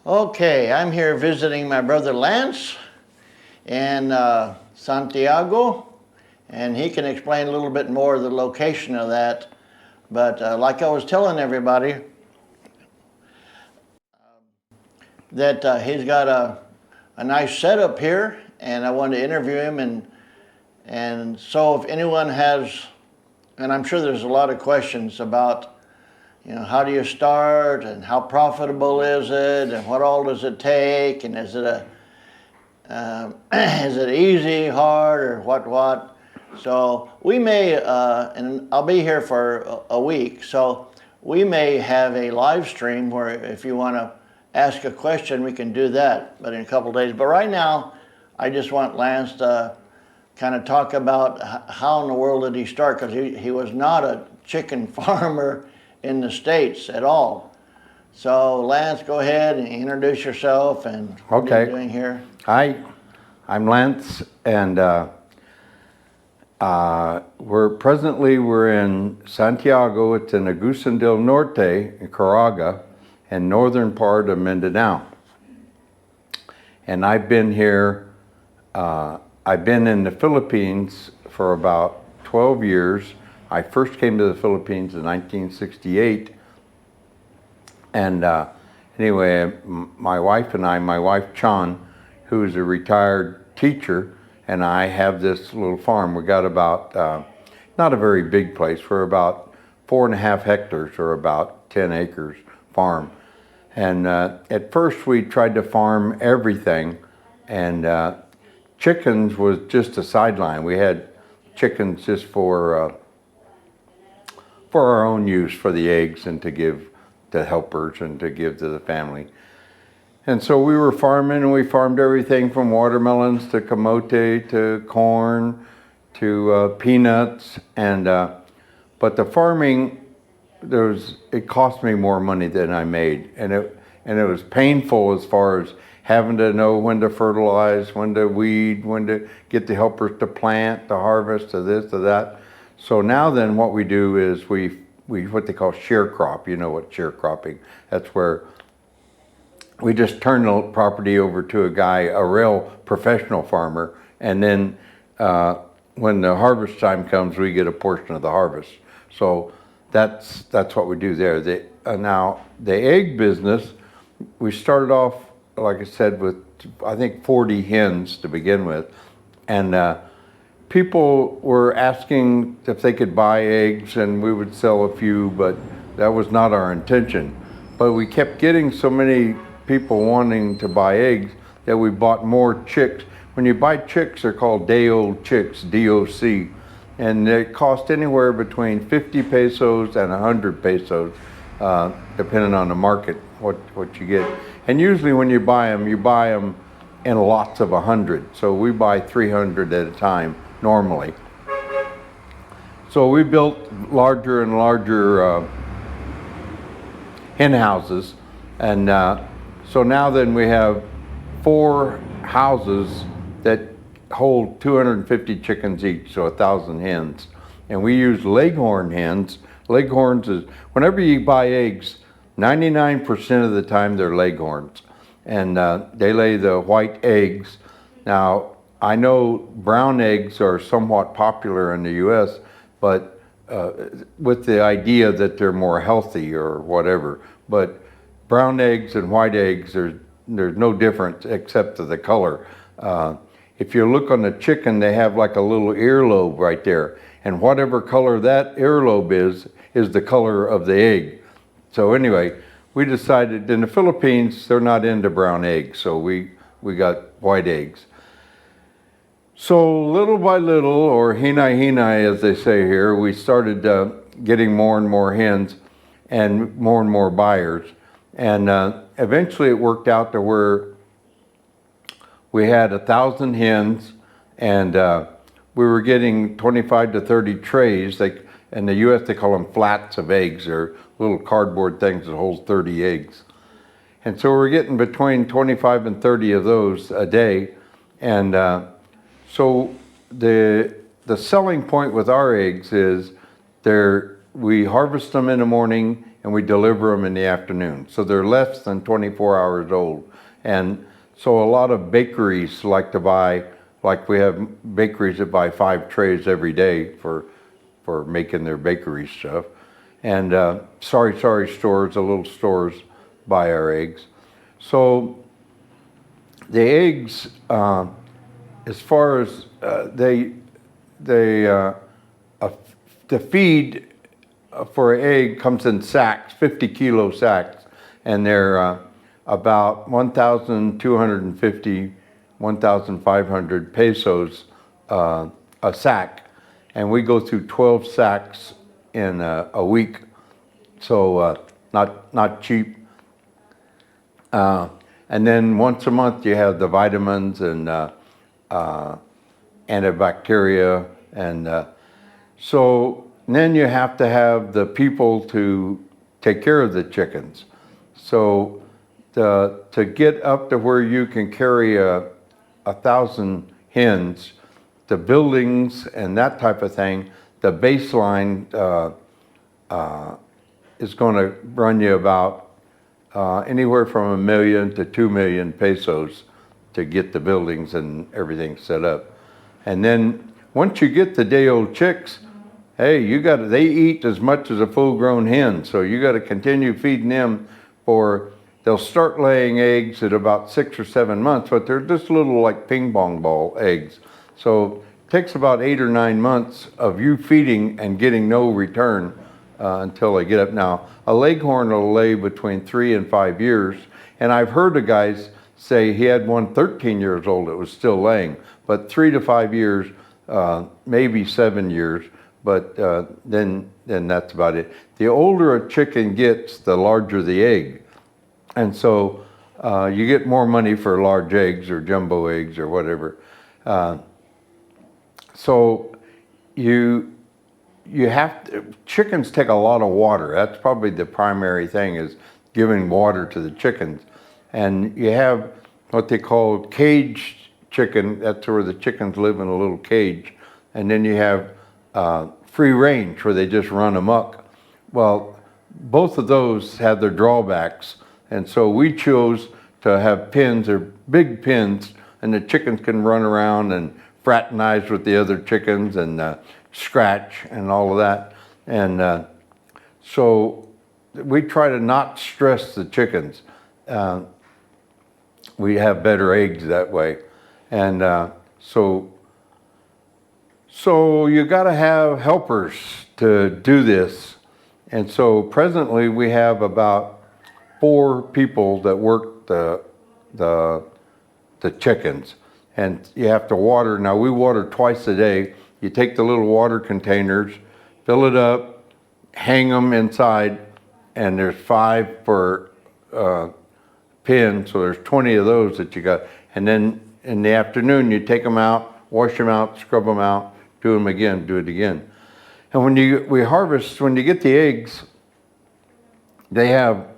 Okay, I'm here visiting my brother Lance in Santiago, and he can explain a little bit more of the location of that. But like I was telling everybody, that he's got a nice setup here, and I wanted to interview him. And so if anyone has, and I'm sure there's a lot of questions about, how do you start, and how profitable is it, and what all does it take, and is it is it easy, hard, or what? So we may, and I'll be here for a week, so we may have a live stream where if you want to ask a question, we can do that, but in a couple of days. But right now, I just want Lance to kind of talk about how in the world did he start, because he was not a chicken farmer in the States at all. So Lance, go ahead and introduce yourself and what you're doing here. Hi, I'm Lance, and we're in Santiago. It's in Agusan del Norte in Caraga, and northern part of Mindanao. And I've been here, I've been in the Philippines for about 12 years. I first came to the Philippines in 1968. And anyway, my wife and I, my wife Chan, who is a retired teacher, and I have this little farm. We got about, not a very big place, we're about 4.5 hectares, or about 10 acres farm. And at first we tried to farm everything, and chickens was just a sideline. We had chickens just for our own use, for the eggs, and to give to helpers and to give to the family. And so we were farming, and we farmed everything from watermelons to camote to corn to peanuts. And but the farming, it cost me more money than I made, and it was painful as far as having to know when to fertilize, when to weed, when to get the helpers to plant, to harvest, to this, to that. So now then what we do is we what they call sharecrop. You know what sharecropping, that's where we just turn the property over to a guy, a real professional farmer, and then when the harvest time comes, we get a portion of the harvest. So that's what we do there. Now the egg business, we started off, like I said, with I think 40 hens to begin with, and people were asking if they could buy eggs, and we would sell a few, but that was not our intention. But we kept getting so many people wanting to buy eggs that we bought more chicks. When you buy chicks, they're called day-old chicks, DOC, and they cost anywhere between 50 pesos and 100 pesos, depending on the market, what you get. And usually when you buy them in lots of 100. So we buy 300 at a time normally. So we built larger and larger hen houses, and so now then we have 4 houses that hold 250 chickens each, so 1,000 hens. And we use leghorn hens. Leghorns is, whenever you buy eggs, 99% of the time they're leghorns, and they lay the white eggs. Now, I know brown eggs are somewhat popular in the US, but with the idea that they're more healthy or whatever. But brown eggs and white eggs, there's no difference except for the color. If you look on the chicken, they have like a little earlobe right there. And whatever color that earlobe is the color of the egg. So anyway, we decided in the Philippines, they're not into brown eggs, so we got white eggs. So little by little, or hinay-hinay as they say here, we started getting more and more hens and more buyers. And eventually it worked out to where we had 1,000 hens, and we were getting 25 to 30 trays. In the US they call them flats of eggs. They're little cardboard things that hold 30 eggs. And so we're getting between 25 and 30 of those a day. And so the selling point with our eggs is we harvest them in the morning and we deliver them in the afternoon. So they're less than 24 hours old. And so a lot of bakeries like to buy, like we have bakeries that buy 5 trays every day for making their bakery stuff. And sorry stores, the little stores buy our eggs. So the eggs, as far as the feed for an egg comes in sacks, 50-kilo sacks, and they're about 1,250, 1,500 pesos a sack, and we go through 12 sacks in a week, so not cheap. And then once a month you have the vitamins and antibacteria, and so then you have to have the people to take care of the chickens. So to get up to where you can carry 1,000 hens, the buildings and that type of thing, the baseline is going to run you about anywhere from $1 million to 2 million pesos to get the buildings and everything set up. And then once you get the day-old chicks, hey, they eat as much as a full-grown hen, so you got to continue feeding them they'll start laying eggs at about 6 or 7 months, but they're just little like ping pong ball eggs. So it takes about 8 or 9 months of you feeding and getting no return until they get up. Now, a leghorn will lay between 3 and 5 years, and I've heard of guys say he had one 13 years old that was still laying, but 3 to 5 years, maybe 7 years, but then that's about it. The older a chicken gets, the larger the egg. And so you get more money for large eggs or jumbo eggs or whatever. So you have to, chickens take a lot of water. That's probably the primary thing, is giving water to the chickens. And you have what they call caged chicken. That's where the chickens live in a little cage. And then you have free range, where they just run amok. Well, both of those have their drawbacks. And so we chose to have pens, or big pens, and the chickens can run around and fraternize with the other chickens and scratch and all of that. And so we try to not stress the chickens. We have better eggs that way. And so you got to have helpers to do this. And so presently we have about 4 people that work the chickens, and you have to water. Now we water twice a day. You take the little water containers, fill it up, hang them inside, and there's 5 per pen, so there's 20 of those that you got. And then in the afternoon you take them out, wash them out, scrub them out, do them again, do it again. And when we harvest, when you get the eggs, they have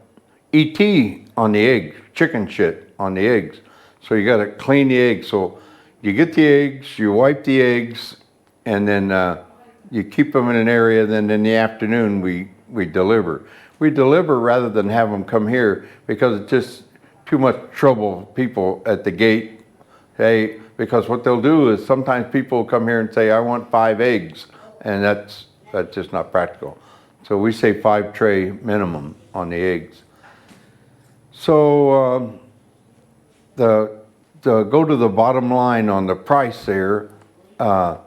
ET on the eggs, chicken shit on the eggs. So you got to clean the eggs. So you get the eggs, you wipe the eggs, and then you keep them in an area. Then in the afternoon we deliver. We deliver rather than have them come here, because it's just too much trouble. People at the gate, hey, because what they'll do is sometimes people come here and say, I want 5 eggs, and that's just not practical. So we say 5 tray minimum on the eggs. So to go to the bottom line on the price there, I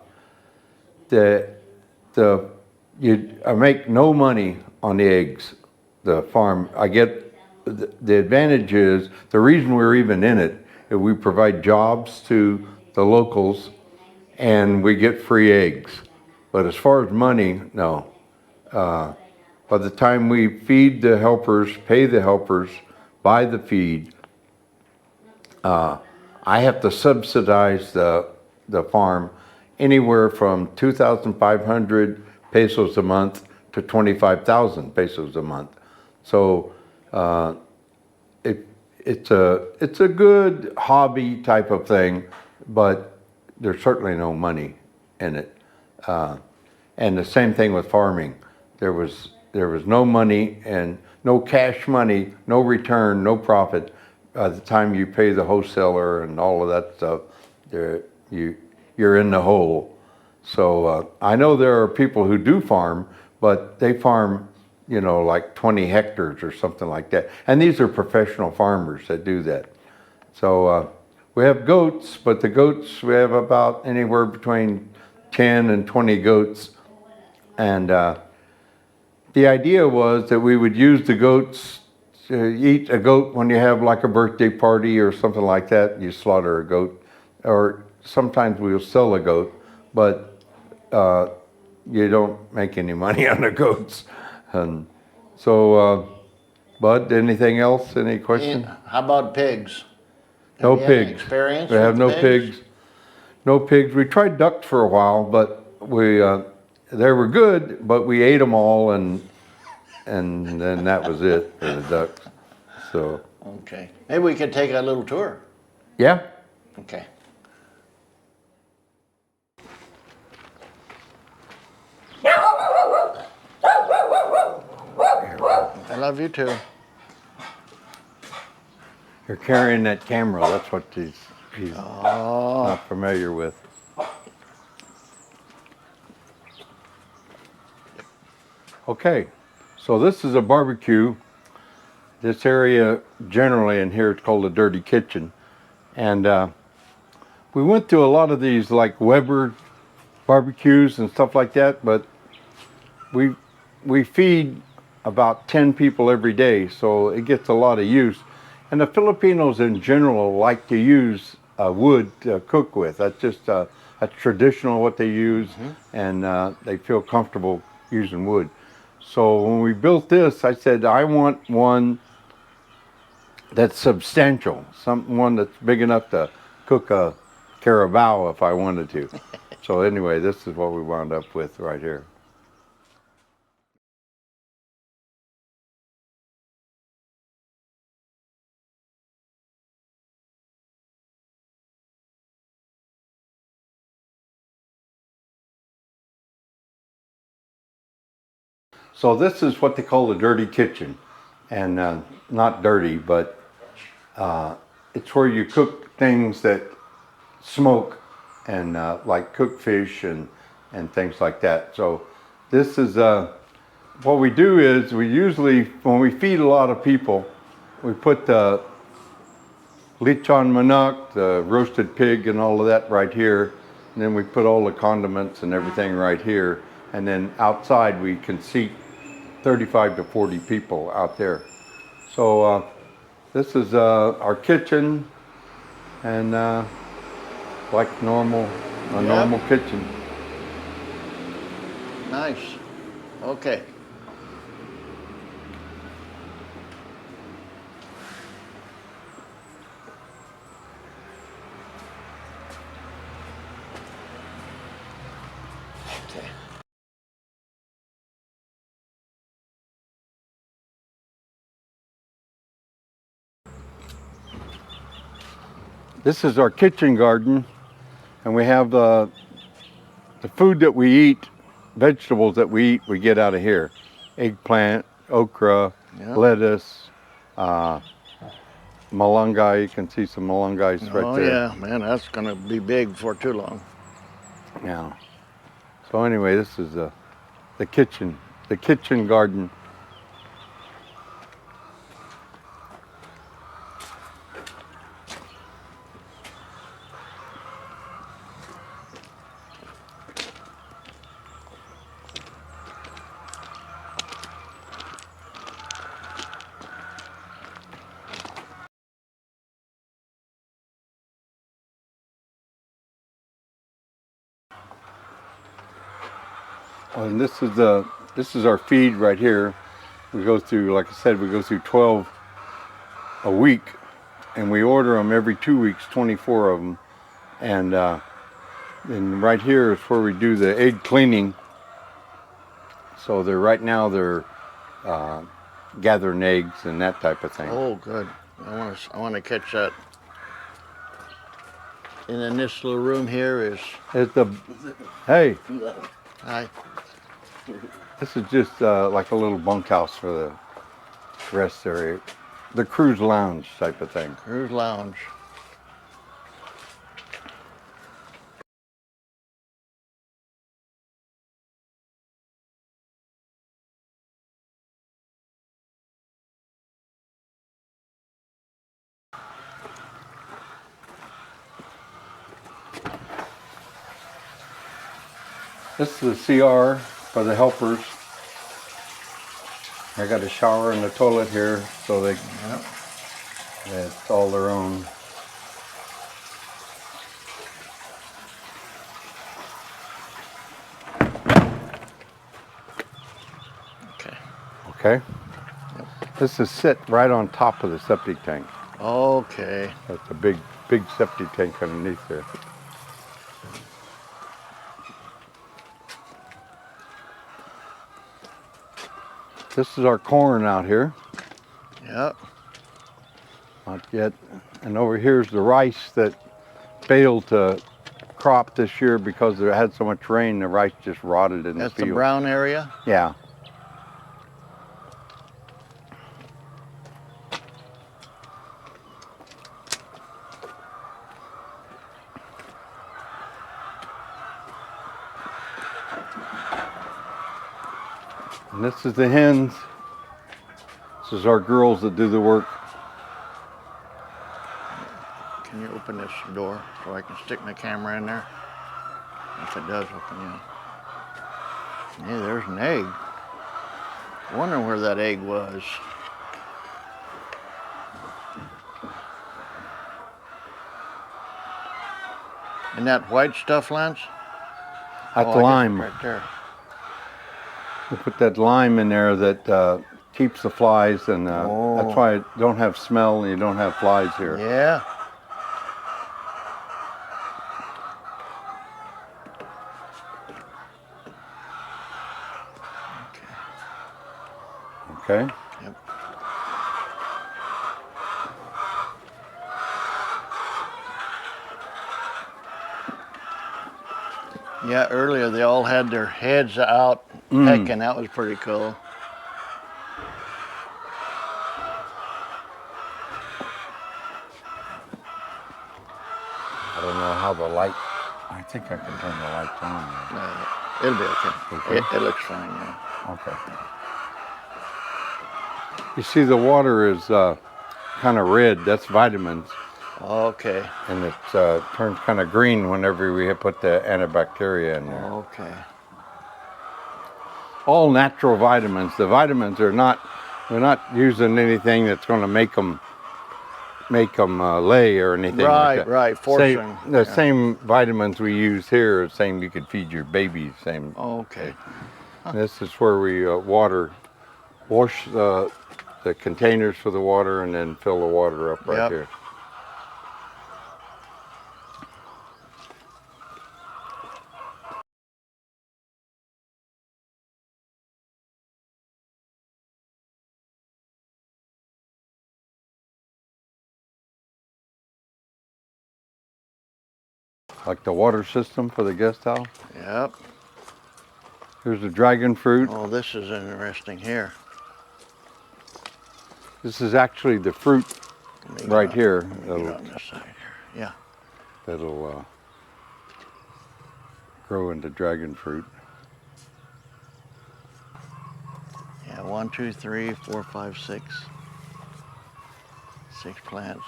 make no money on the eggs. The farm, I get the advantage is, the reason we're even in it is we provide jobs to the locals and we get free eggs. But as far as money, no. By the time we feed the helpers, pay the helpers, buy the feed, I have to subsidize the farm anywhere from 2,500 pesos a month to 25,000 pesos a month. So it's a good hobby type of thing, but there's certainly no money in it. And the same thing with farming. There was there was no money and no cash money, no return, no profit. By the time you pay the wholesaler and all of that stuff, you're in the hole. So I know there are people who do farm, but they farm, you know, like 20 hectares or something like that. And these are professional farmers that do that. So we have goats, but the goats, we have about anywhere between 10 and 20 goats. And the idea was that we would use the goats to eat a goat when you have like a birthday party or something like that. You slaughter a goat, or sometimes we'll sell a goat, but you don't make any money on the goats. And so, Bud, anything else? Any questions? How about pigs? No Have you had any pigs. experience We have with no pigs? pigs. No pigs. We tried ducks for a while, but they were good, but we ate them all, and then that was it for the ducks. So Okay. Maybe we could take a little tour. yeah. Okay. I love you too. You're carrying that camera. That's what he's Oh, not familiar with. Okay, so this is a barbecue. This area generally in here it's called a dirty kitchen. And we went to a lot of these like Weber barbecues and stuff like that, but we feed about 10 people every day, so it gets a lot of use. And the Filipinos in general like to use wood to cook with. That's just that's traditional what they use, and they feel comfortable using wood. So when we built this, I said I want one that's substantial, one that's big enough to cook a carabao if I wanted to. So anyway, this is what we wound up with right here. So this is what they call the dirty kitchen, and not dirty, but it's where you cook things that smoke, and like cooked fish and things like that. So this is what we do is we usually, when we feed a lot of people, we put the lechon manok, the roasted pig and all of that right here, and then we put all the condiments and everything right here, and then outside we can seat 35 to 40 people out there. So this is our kitchen, and like normal kitchen. nice. Okay. Okay. This is our kitchen garden, and we have the food that we eat, vegetables that we eat, we get out of here. Eggplant, okra, Yeah. lettuce, malunggay. You can see some malunggays right Oh there. yeah, man, that's gonna be big before too long. Yeah. So anyway, this is the kitchen garden. And this is our feed right here. We go through, like I said, we go through 12 a week, and we order them every 2 weeks, 24 of them. And right here is where we do the egg cleaning. So right now they're gathering eggs and that type of thing. Oh, good. I want to catch that. And then this little room here is. It's the hey. Hi. This is just like a little bunkhouse for the rest area. The cruise lounge type of thing. Cruise lounge. This is the CR for the helpers. I got a shower and a toilet here, so they Yep. it's all their own. Okay. Okay. This is sit right on top of the septic tank. Okay. That's a big septic tank underneath there. This is our corn out here. Yep. Not yet. And over here's the rice that failed to crop this year because there had so much rain, the rice just rotted in That's the field. the brown area? Yeah. And this is the hens. This is our girls that do the work. Can you open this door so I can stick my camera in there? If it does open, yeah. Hey, there's an egg. Wondering where that egg was. And that white stuff, Lance? That's Oh, I guess lime. right there. We put that lime in there that keeps the flies, and Oh. that's why it don't have smell and you don't have flies here. Yeah. Okay. Yep. Yeah, earlier they all had their heads out pecking. That was pretty cool. I don't know how the light. I think I can turn the lights on. It'll be okay. Okay. It looks fine, yeah. Okay. You see, the water is kind of red. That's vitamins, Okay. and it turns kind of green whenever we put the antibacteria in there. Okay. All natural vitamins. The vitamins are not. We're not using anything that's going to make them lay or anything Right, like that. right, forcing, The yeah. same vitamins we use here are the same you could feed your baby. Same. Okay. This is where we wash the containers for the water and then fill the water up right Yep. here. Like the water system for the guest house. Yep. Here's the dragon fruit. Oh, this is interesting here. This is actually the fruit Let me get right on- here. let me get on this side here. Yeah. That'll grow into dragon fruit. Yeah, 1, 2, 3, 4, 5, 6. 6 plants.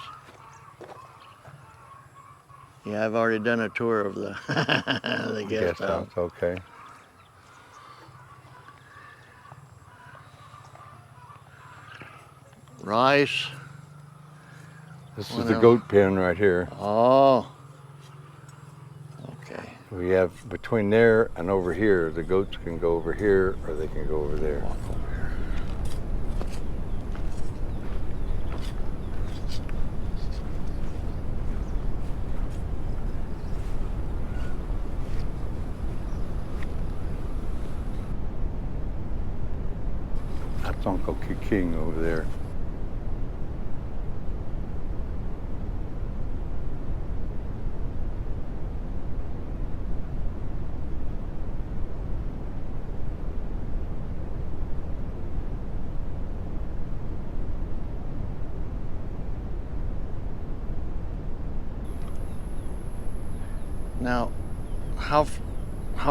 Yeah, I've already done a tour of the the guest house. Okay. Rice. This What is the else? goat pen right here. Oh. Okay. We have between there and over here, the goats can go over here or they can go over there. Walk over here. That's Uncle King over there. Now, how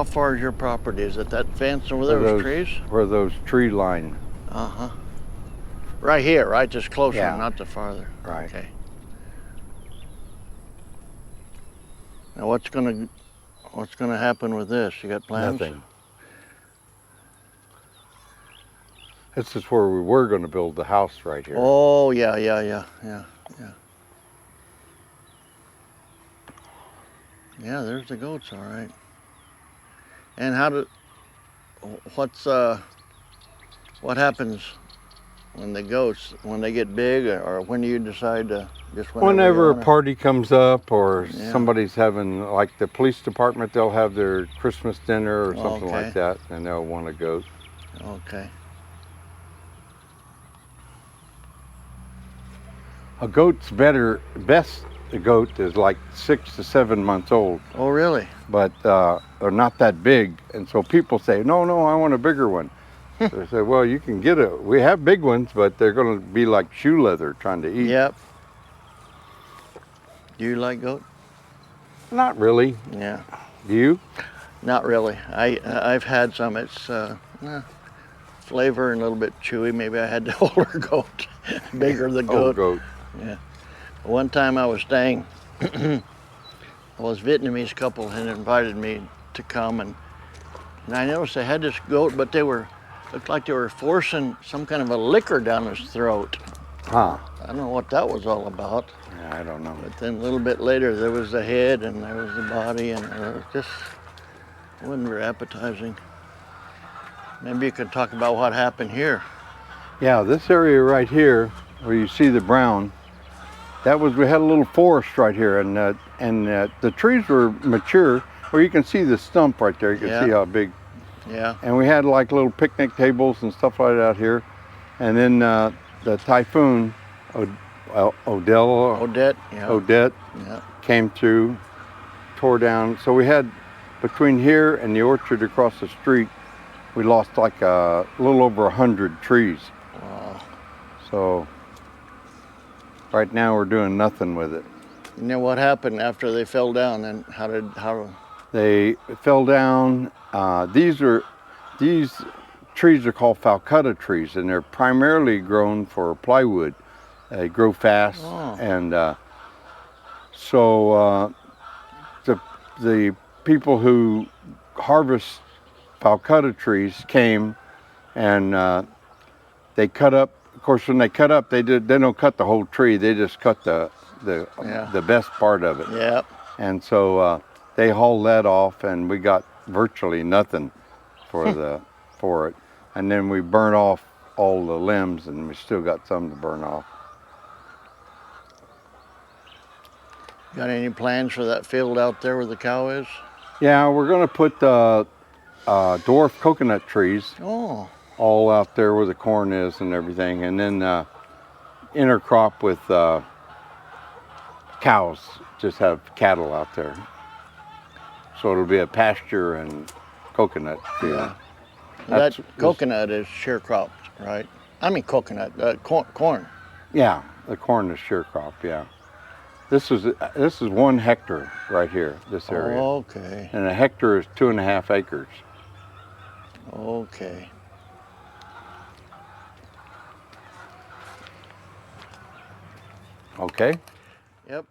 far is your property? Is it that fence over there with trees? Where those tree line. Uh-huh. Right here, right? Just closer, Yeah. not the farther. Right. Okay. Now what's gonna happen with this? You got plans? Nothing. This is where we were going to build the house right here. Oh, yeah. Yeah, there's the goats, all right. And what happens when the goats, when they get big, or when do you decide to just Whenever a you party comes up or Yeah. somebody's having, like the police department, they'll have their Christmas dinner or something Okay. like that, and they'll want a goat. Okay. A goat's best goat is like 6 to 7 months old, Oh, really? but they're not that big. And so people say, no, I want a bigger one. So they say, well, you can get we have big ones, but they're going to be like shoe leather trying to eat. Yep. Do you like goat? Not really. Yeah. Do you? Not really. I've had some. It's flavor and a little bit chewy. Maybe I had the older goat, bigger the goat. Oh, goat. Yeah. One time I was staying, well, this Vietnamese couple had invited me to come, and I noticed they had this goat, but looked like they were forcing some kind of a liquor down his throat. Huh. I don't know what that was all about. Yeah, I don't know. But then a little bit later, there was the head and there was the body, and it wasn't very appetizing. Maybe you could talk about what happened here. Yeah, this area right here, where you see the brown, we had a little forest right here, and the trees were mature, where you can see the stump right there. You can see how big. Yeah. And we had like little picnic tables and stuff like that here. And then the typhoon, Odette. Yeah. Odette Yeah. came through, tore down. So we had, between here and the orchard across the street, we lost like a little over 100 trees. Wow. So right now we're doing nothing with it. You know what happened after they fell down? And how? They fell down. These trees are called falcutta trees, and they're primarily grown for plywood. They grow fast, and so the people who harvest falcutta trees came, and they cut up. Of course, when they cut up, they don't cut the whole tree. They just cut the best part of it. Yeah. And so they hauled that off, and we got virtually nothing for it. And then we burnt off all the limbs, and we still got some to burn off. Got any plans for that field out there where the cow is? Yeah, we're going to put dwarf coconut trees all out there where the corn is and everything, and then intercrop with cows. Just have cattle out there. So it'll be a pasture and coconut field. Yeah. That coconut is sharecropped, right? I mean coconut, corn. Yeah, the corn is sharecrop, yeah. This is 1 hectare right here, this area. Okay. And a hectare is 2.5 acres. Okay. Okay? Yep.